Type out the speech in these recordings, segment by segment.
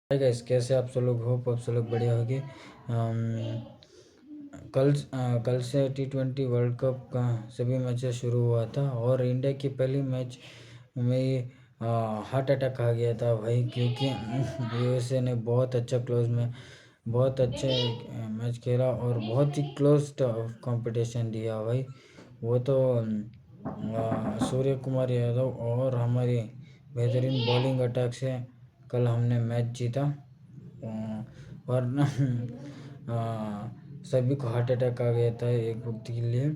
Hi guys, कैसे आप सब लोग? होप आप सब लोग बढ़िया होंगे। कल से T20 वर्ल्ड कप का सभी मैचेस शुरू हुआ था और इंडिया की पहली मैच में हार्ट अटैक आ गया था भाई, क्योंकि यूएसए ने बहुत अच्छा क्लोज में बहुत अच्छे मैच खेला और बहुत ही क्लोज कंपटीशन दिया भाई। वो तो सूर्य कुमार यादव और हमारी बेहतरीन बॉलिंग अटैक से कल हमने मैच जीता। वरना सभी को हार्ट अटैक आ गया था एक वक्त के लिए।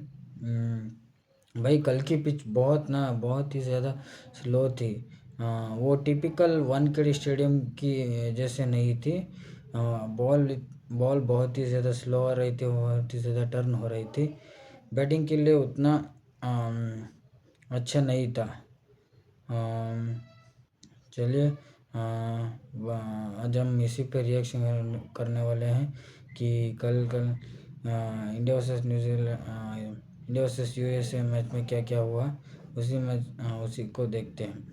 भाई कल की पिच बहुत ही ज़्यादा स्लो थी। वो टिपिकल वानखेड़े स्टेडियम की जैसे नहीं थी। बॉल बॉल बहुत ही ज़्यादा स्लो आ रही थी, बहुत ही ज़्यादा टर्न हो रही थी। बैटिंग के लिए उतना अच्छा नहीं था। चलिए, आज हम इसी पे रिएक्शन करने वाले हैं कि कल India versus New Zealand, India versus USA match में क्या क्या हुआ, उसी को देखते हैं।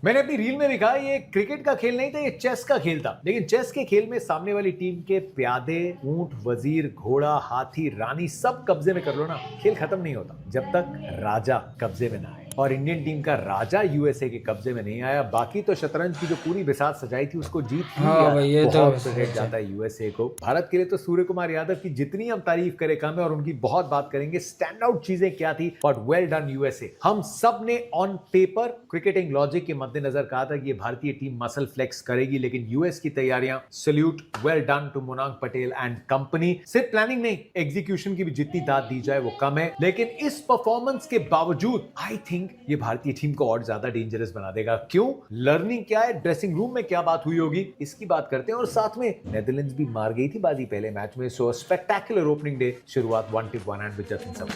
मैंने अपनी रील में लिखा ये क्रिकेट का खेल नहीं था, ये चेस का खेल था। लेकिन चेस के खेल में सामने वाली टीम के प्यादे, ऊंट, वजीर, घोड़ा, हाथी, रानी सब कब्जे में कर लो ना, खेल खत्म नहीं होता जब तक राजा कब्जे में ना आए। और इंडियन टीम का राजा यूएसए के कब्जे में नहीं आया। बाकी तो शतरंज की जो पूरी बिसात सजाई थी उसको जीत ही हाँ लिया। भाई, ये तो बहुत क्रेडिट सच है। जाता है यूएसए को। भारत के लिए तो सूर्य कुमार यादव की जितनी हम तारीफ करें कम है, और उनकी बहुत बात करेंगे। स्टैंड आउट चीजें क्या थी, बट वेल डन यूएसए। हम सब ने ऑन पेपर क्रिकेटिंग लॉजिक के मद्देनजर कहा था कि ये भारतीय टीम मसल फ्लेक्स करेगी, लेकिन यूएस की तैयारियां, salute, well done to Monang Patel and company. सिर्फ प्लानिंग नहीं, एग्जीक्यूशन की भी जितनी दाद दी जाए वो कम है। लेकिन इस परफॉर्मेंस के बावजूद आई थिंक ये भारतीय टीम को और ज्यादा डेंजरस बना देगा। क्यों? लर्निंग क्या है, ड्रेसिंग रूम में क्या बात हुई होगी, इसकी बात करते हैं। और साथ में नेदरलैंड्स भी मार गई थी बाजी पहले मैच में। सो स्पेक्टेकुलर ओपनिंग डे, शुरुआत 1-1 एंड विद जतिन सब।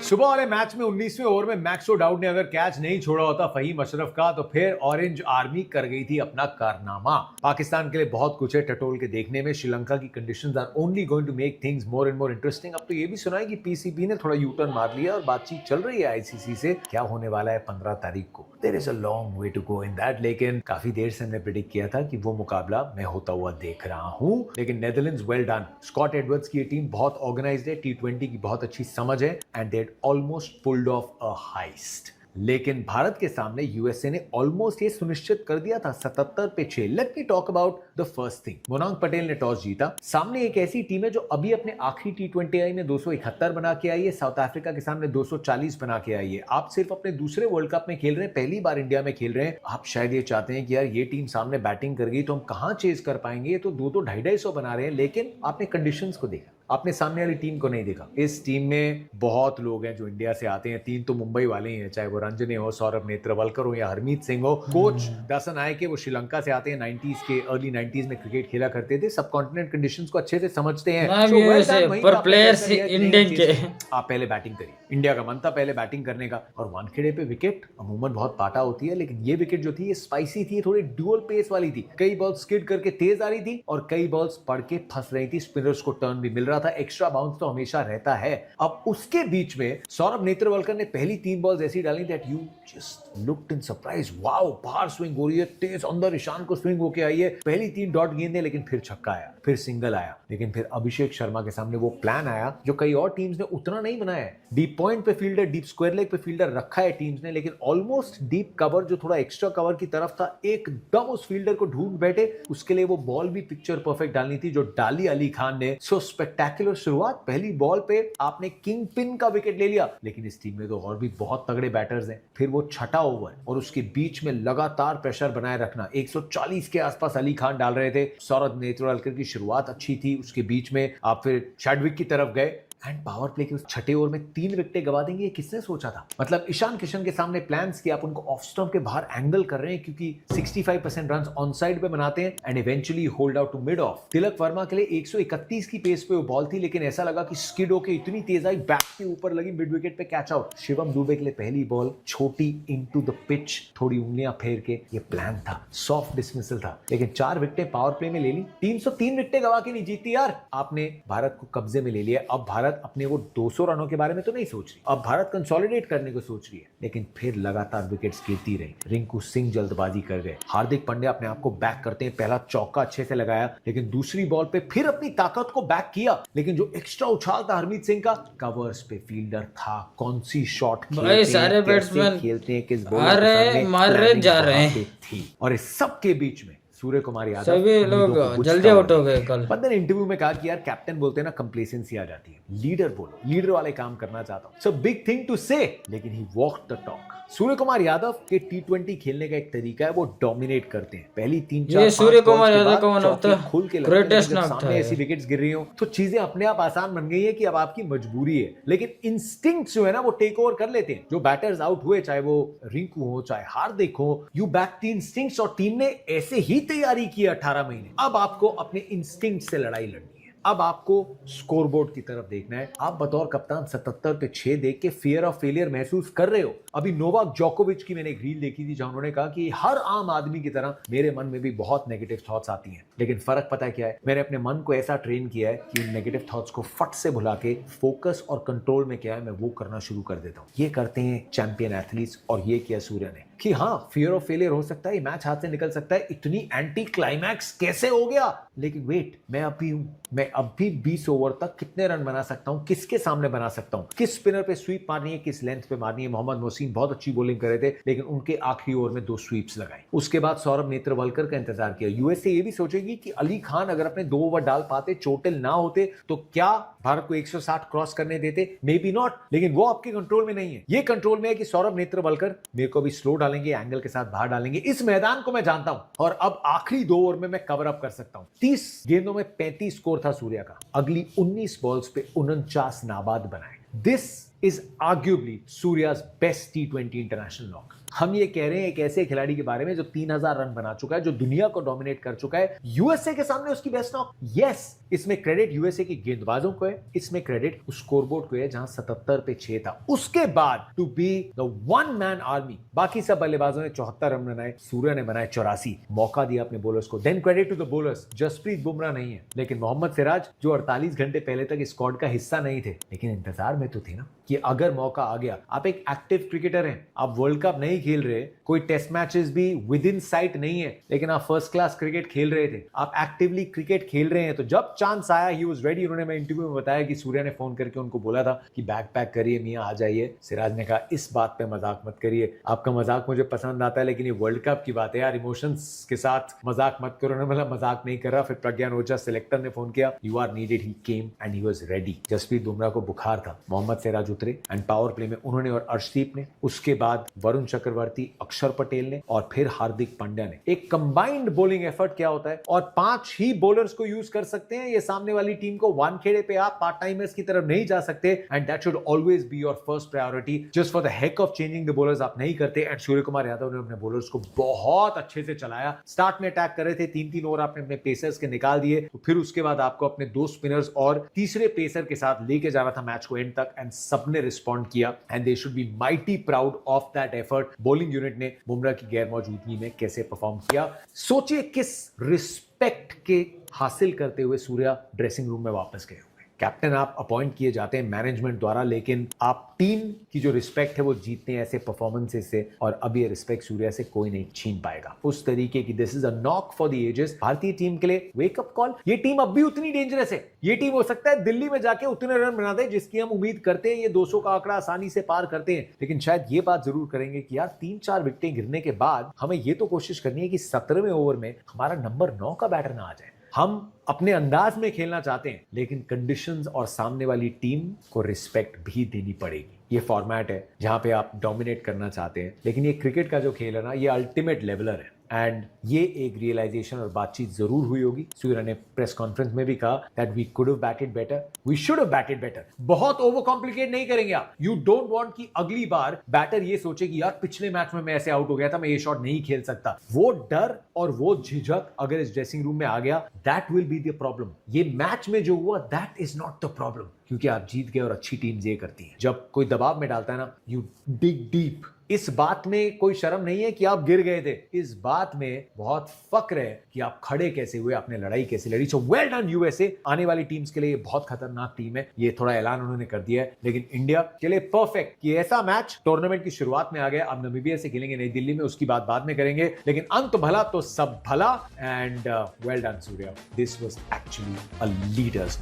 सुबह वाले मैच में 19वें ओवर में मैक्सो डाउड ने अगर कैच नहीं छोड़ा होता फहीम अशरफ का, तो फिर ऑरेंज आर्मी कर गई थी अपना कारनामा। पाकिस्तान के लिए बहुत कुछ है टटोल के देखने में। श्रीलंका की conditions are only going to make things more and more interesting. अब तो ये भी सुना है कि पीसीबी ने थोड़ा यू टर्न मार लिया और बातचीत चल रही है आईसीसी से। क्या होने वाला है 15 तारीख को, there is a long way to go in that. लेकिन काफी देर से हमने प्रेडिक्ट किया था कि वो मुकाबला मैं होता हुआ देख रहा हूं। लेकिन Netherlands well done. Scott Edwards की टीम बहुत ऑर्गेनाइज्ड है, टी20 की बहुत अच्छी समझ है, and they almost pulled off a heist. लेकिन भारत के सामने यूएसए ने ऑलमोस्ट ये सुनिश्चित कर दिया था 77 पे 6। Let me talk about the first thing. Monang Patel ने टॉस जीता। सामने एक ऐसी टीम है जो अभी अपने आखिरी टी20 में 271 बना के आई है, साउथ अफ्रीका के सामने 240 बना के आई है। आप सिर्फ अपने दूसरे वर्ल्ड कप में खेल रहे हैं, पहली बार इंडिया में खेल रहे हैं। आप शायद ये चाहते हैं कि यार ये टीम सामने बैटिंग कर गई तो हम कहां चेज कर पाएंगे, ये तो 2-2 250 बना रहे हैं। लेकिन आपने कंडीशंस को देखा, आपने सामने वाली टीम को नहीं देखा। इस टीम में बहुत लोग हैं जो इंडिया से आते हैं। 3 तो मुंबई वाले ही हैं, चाहे वो रंजने हो, सौरभ नेत्रवलकर हो या हरमीत सिंह हो। कोच दसन नायके वो श्रीलंका से आते हैं, 90s के अर्ली 90s में क्रिकेट खेला करते थे, सब कॉन्टिनेंट कंडीशंस को अच्छे से समझते हैं। नाम सो वेल यूएसए डन, वहीं पर पे आपने प्लेयर्स फैसला लिया कि नहीं हम इंडियन के। चेस, आप पहले बैटिंग करिए। इंडिया का मन था पहले बैटिंग करने का। और वानखेड़े पे विकेट अमूमन बहुत पाटा होती है, लेकिन ये विकेट जो थी ये स्पाइसी थी, थोड़ी ड्यूअल पेस वाली थी। कई बॉल स्किड करके तेज आ रही थी और कई बॉल्स पड़ के फंस रही थी। स्पिनर्स को टर्न भी मिल रहा था, एक्स्ट्रा बाउंस तो हमेशा रहता है। अब उसके बीच में सौरभ नेत्रवलकर ने पहली 3 बॉल्स ऐसी डाली that you just looked in surprise. Wow, बाहर स्विंग हो रही है, तेज अंदर ईशान को स्विंग होके आई है। पहली 3 डॉट गेंदें, लेकिन फिर छक्का आया, फिर सिंगल आया। लेकिन फिर अभिषेक शर्मा के सामने वो प्लान आया जो कई और टीम्स ने उतना नहीं बनाया है। डीप पॉइंट पे फील्डर, डीप स्क्वायर लेग पे फील्डर रखा है टीम्स ने, लेकिन ऑलमोस्ट डीप कवर जो थोड़ा एक्स्ट्रा कवर की तरफ था, एकदम उस फील्डर को ढूंढ बैठे। उसके लिए वो बॉल भी पिक्चर परफेक्ट डालनी थी जो डाली अली खान ने। सो स्पेक्टेकुलर शुरुआत। पहली बॉल पे आपने किंग पिन का विकेट ले लिया, लेकिन इस टीम में तो और भी बहुत तगड़े बैटर्स हैं। फिर वो छठा ओवर और उसके बीच में लगातार प्रेशर बनाए रखना। 140 के आसपास अली खान डाल रहे थे। सौरभ नेत्रवलकर की शुरुआत अच्छी थी, उसके बीच में आप फिर चैडविक की तरफ गए। एंड पावर प्ले के उस छठे ओवर में 3 विकेटें गवा देंगे, ये किसने सोचा था? मतलब ईशान किशन के सामने प्लान्स कि आप उनको ऑफ स्टंप के बाहर एंगल कर रहे हैं क्योंकि 65% रन ऑन साइड पे बनाते हैं and eventually hold out to mid off. Tilak Varma के लिए 131 की पेस पे वो बॉल थी, लेकिन ऐसा लगा कि स्किड होके इतनी तेज आई, बैक के ऊपर लगी, मिड विकेट पे कैच आउट। शिवम दुबे के लिए पहली बॉल छोटी इनटू द पिच, थोड़ी उंगलियां फेर के, ये प्लान था, सॉफ्ट डिसमिसल था, लेकिन 4 विकेटें पावर प्ले में ले ली। 303 विकेटें गवा के नहीं जीती यार, आपने भारत को कब्जे में ले लिया। अब भारत अपने वो 200 रनों के बारे में तो नहीं सोच रही, अब भारत कंसोलिडेट करने को सोच रही है, लेकिन फिर लगातार विकेट्स गिरती रही। रिंकू सिंह जल्दबाजी कर गए, हार्दिक पांड्या अपने आप को बैक करते हैं, पहला चौका अच्छे से लगाया, लेकिन दूसरी बॉल पे फिर अपनी ताकत को बैक किया, लेकिन जो एक्स्ट्रा उछाल था हरमीत सिंह का, कवर्स पे फील्डर था, कौन सी शॉट सारे बैट्समैन खेलते हैं, किस आ रहे मार रहे जा रहे हैं थी। और इस सब के बीच में सूर्य कुमार यादव सभी लोग जल्दी आउट हो गए कल। बंदे ने इंटरव्यू में कहा कि यार कैप्टन बोलते हैं ना कंप्लेसेंसी आ जाती है, लीडर बोलो, लीडर वाले काम करना चाहता हूं, सो बिग थिंग टू से, लेकिन ही walked the talk. Surya Kumar Yadav के T20 खेलने का एक तरीका है, वो डोमिनेट करते हैं। पहली 3-4 सूर्य कुमार यादव का वन ऑफ द खुल के ग्रेटेस्ट नॉक था। सामने ऐसी विकेट्स गिर रही हो तो चीजें अपने आप आसान बन गई है कि अब आपकी मजबूरी है, लेकिन इंस्टिंक्ट्स जो है ना वो टेक ओवर कर लेते हैं। जो बैटर्स आउट हुए, चाहे वो रिंकू हो चाहे हार्दिक हो, यू बैक द इंस्टिंक्ट्स, और टीम ने ऐसे ही तैयारी की 18 महीने। अब आपको अपने इंस्टिंक्ट से लड़ाई लड़नी है, अब आपको स्कोरबोर्ड की तरफ देखना है। आप बतौर कप्तान 77 पे 6 देख के फियर ऑफ फेलियर महसूस कर रहे हो। अभी नोवाक जोकोविच की मैंने एक रील देखी थी जहां उन्होंने कहा कि हर आम आदमी की तरह मेरे मन में भी बहुत नेगेटिव थॉट्स आती हैं, लेकिन फर्क पता है क्या है, मैंने अपने मन को ऐसा ट्रेन किया है कि उन नेगेटिव थॉट्स को फट से भुला के फोकस और कंट्रोल में क्या है मैं वो करना शुरू कर देता हूं। ये करते हैं चैंपियन एथलीट्स, और ये किया सूर्य ने कि हाँ फियर ऑफ फेलियर हो सकता है, मैच हाथ से निकल सकता है, इतनी एंटी क्लाइमैक्स कैसे हो गया, लेकिन वेट, मैं अभी हूं, मैं अब भी 20 ओवर तक कितने रन बना सकता हूं, किसके सामने बना सकता हूं, किस स्पिनर पे स्वीप मारनी है, किस लेंथ पे मारनी है। मोहम्मद मोहसिन बहुत अच्छी बॉलिंग कर रहे थे, लेकिन उनके आखिरी ओवर में 2 स्वीप्स लगाई। उसके बाद सौरभ नेत्रवलकर का इंतजार किया। यूएसए ये भी सोचेगी कि अली खान अगर अपने 2 ओवर डाल पाते, चोटिल ना होते, तो क्या भारत को 160 क्रॉस करने देते? मे बी नॉट, लेकिन वो आपके कंट्रोल में नहीं है। ये कंट्रोल में है कि सौरभ नेत्रवलकर मेरे को भी स्लो डालेंगे, एंगल के साथ बाहर डालेंगे, इस मैदान को मैं जानता हूं, और अब आखिरी 2 ओवर में मैं कवर अप कर सकता हूं। 30 गेंदों में 35 स्कोर था सूर्या का, अगली 19 बॉल्स पे 49 नाबाद बनाए। This is arguably Surya's best T20 international knock. हम ये कह रहे हैं एक ऐसे खिलाड़ी के बारे में जो 3000 रन बना चुका है, जो दुनिया को डोमिनेट कर चुका है, यूएसए के सामने उसकी बेस्ट नॉक। यस, इसमें क्रेडिट यूएसए के गेंदबाजों को है, इसमें क्रेडिट उस स्कोरबोर्ड को है जहां 77 पे 6 था। उसके बाद to be the one man army, बाकी सब बल्लेबाजों ने 74 रन बनाए, सूर्य ने बनाए 84। मौका दिया अपने बॉलर्स को। Then credit to the bowlers, Jasprit Bumrah नहीं है, लेकिन मोहम्मद सिराज जो 48 घंटे पहले तक स्क्वाड का हिस्सा नहीं थे, लेकिन इंतजार में तो थे ना कि अगर मौका आ गया। आप एक एक्टिव क्रिकेटर हैं, आप वर्ल्ड कप नहीं खेल रहे, कोई टेस्ट मैचेस भी विद इन साइट नहीं है, लेकिन आप फर्स्ट क्लास क्रिकेट खेल रहे थे, आप एक्टिवली क्रिकेट खेल रहे हैं, तो जब चांस आया ही वाज रेडी। उन्होंने मैं इंटरव्यू में बताया कि सूर्या ने फोन करके उनको बोला था कि बैग पैक करिए मियां, आ जाइए। सिराज ने कहा इस बात पे मजाक मत करिए, आपका मजाक मुझे पसंद आता है, लेकिन ये वर्ल्ड कप की बात है यार, इमोशंस के साथ मजाक मत करो। उन्होंने बोला मजाक नहीं कर रहा। फिर प्रज्ञान ओझा सिलेक्टर ने फोन किया, you are needed, he came and he was ready. Jasprit Bumrah को बुखार था, मोहम्मद सिराज उतरे एंड पावर प्ले में उन्होंने और अर्शदीप ने, उसके बाद वरुण चक्रवर्ती, अक्षर पटेल ने, और फिर हार्दिक पांड्या ने। एक कंबाइंड बॉलिंग एफर्ट क्या होता है, और 5 ही बॉलर्स को यूज कर सकते हैं। ये सामने वाली टीम को वानखेड़े पे आप पार्ट टाइमर्स की तरफ नहीं जा सकते, and that should always be your first priority. Just for the heck of changing the bowlers आप नहीं करते। एंड सूर्य कुमार यादव ने अपने बॉलर्स को बहुत अच्छे से चलाया। स्टार्ट में अटैक कर रहे थे, 3-3 ओवर आपने अपने पेसर्स के निकाल दिए, तो फिर उसके बाद आपको अपने 2 स्पिनर्स और तीसरे पेसर के साथ लेके जाना था मैच को एंड तक, एंड सबने रिस्पॉन्ड किया, and they should be mighty proud of that effort. Bowling unit ने बुमराह की गैर मौजूदगी में कैसे परफॉर्म किया, सोचिए किस रिस्पेक्ट के हासिल करते हुए सूर्या ड्रेसिंग रूम में वापस गए। कैप्टन आप अपॉइंट किए जाते हैं मैनेजमेंट द्वारा, लेकिन आप टीम की जो रिस्पेक्ट है वो जीतते हैं ऐसे परफॉर्मेंसेस से, और अब ये रिस्पेक्ट सूर्या से कोई नहीं छीन पाएगा। उस तरीके की this is a knock for the ages. भारतीय टीम के लिए वेकअप कॉल। ये टीम अब भी उतनी डेंजरस है, ये टीम हो सकता है दिल्ली में जाके उतने रन बना दे जिसकी हम उम्मीद करते हैं। ये 200 का आंकड़ा आसानी से पार करते हैं, लेकिन शायद ये बात जरूर करेंगे कि यार 3-4 विकेटें गिरने के बाद हमें ये तो कोशिश करनी है कि 17वें ओवर में हमारा नंबर 9 का बैटर ना आ जाए। हम अपने अंदाज में खेलना चाहते हैं, लेकिन कंडीशंस और सामने वाली टीम को रिस्पेक्ट भी देनी पड़ेगी। ये फॉर्मेट है जहां पे आप डोमिनेट करना चाहते हैं, लेकिन ये क्रिकेट का जो खेल है ना, ये अल्टीमेट लेवलर है। एंड ये एक रियलाइजेशन और बातचीत जरूर हुई होगी। सूर्या ने प्रेस कॉन्फ्रेंस में भी कहा that we could have batted better, we should have batted better. बहुत ओवर कॉम्प्लिकेट नहीं करेंगे आप। यू डोंट वांट कि अगली बार बैटर ये सोचे कि यार पिछले मैच में मैं ऐसे आउट हो गया था, मैं ये शॉट नहीं खेल सकता। वो डर और वो झिझक अगर इस ड्रेसिंग रूम में आ गया, that will be the problem. ये मैच में जो हुआ that is not the problem, क्योंकि आप जीत गए और अच्छी टीम ये करती है। जब कोई दबाव में डालता है ना, यू डिग डीप। इस बात में कोई शर्म नहीं है कि आप गिर गए थे, इस बात में बहुत फक्र है कि आप खड़े कैसे हुए, आपने लड़ाई कैसे लड़ी। So well done USA. आने वाली टीम्स के लिए ये बहुत खतरनाक टीम है, ये थोड़ा ऐलान उन्होंने कर दिया है, लेकिन इंडिया के लिए परफेक्ट कि ऐसा मैच टूर्नामेंट की शुरुआत में आ गया। अब नामीबिया से खेलेंगे नई दिल्ली में, उसकी बात बाद में करेंगे, लेकिन अंत भला तो सब भला। And well done Surya, this was actually a leaders.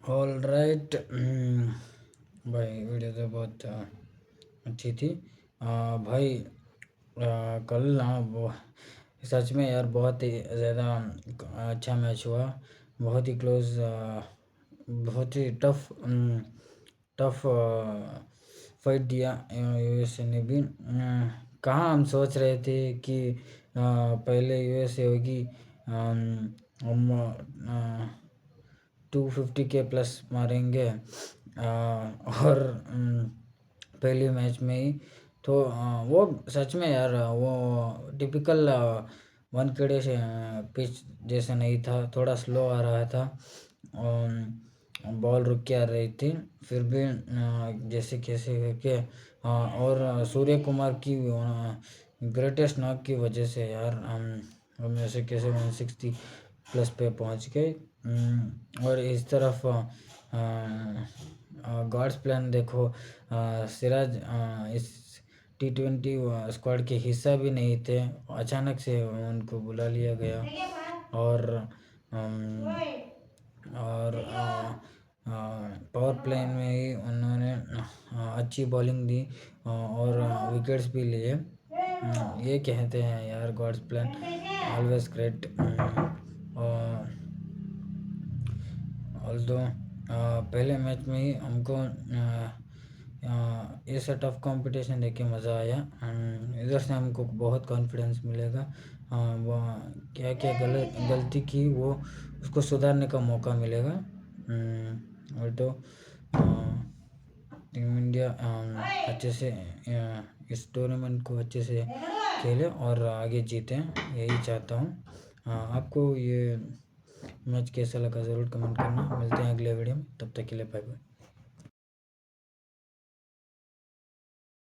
All right भाई, वीडियो तो बहुत अच्छी थी भाई। कल ना वो सच में यार बहुत ही ज़्यादा अच्छा मैच हुआ, बहुत ही क्लोज, बहुत ही टफ टफ फाइट दिया यूएसए ने भी। कहाँ हम सोच रहे थे कि पहले यूएसए होगी, हम 250 के प्लस मारेंगे और पहले मैच में ही तो वो सच में यार वो टिपिकल वानखेड़े से पिच जैसा नहीं था, थोड़ा स्लो आ रहा था, बॉल रुक के आ रही थी, फिर भी जैसे कैसे करके और सूर्य कुमार की ग्रेटेस्ट नॉक की वजह से यार हम ऐसे कैसे 160 प्लस पे पहुंच गए। और इस तरफ गॉड्स प्लान देखो, सिराज इस T20 स्क्वाड के हिस्सा भी नहीं थे, अचानक से उनको बुला लिया गया और पावर प्ले में ही उन्होंने अच्छी बॉलिंग दी और विकेट्स भी लिए। ये कहते हैं यार God's plan always great. Although पहले मैच में ही हमको ऐसा टफ कंपटीशन देख के मज़ा आया, इधर से हमको बहुत कॉन्फिडेंस मिलेगा। वो क्या क्या गलती की वो उसको सुधारने का मौका मिलेगा। और तो टीम इंडिया अच्छे से इस टूर्नामेंट को अच्छे से खेले और आगे जीतें, यही चाहता हूँ। आपको ये मैच कैसा लगा ज़रूर कमेंट करना। मिलते हैं अगले वीडियो में, तब तक के लिए बाय बाय।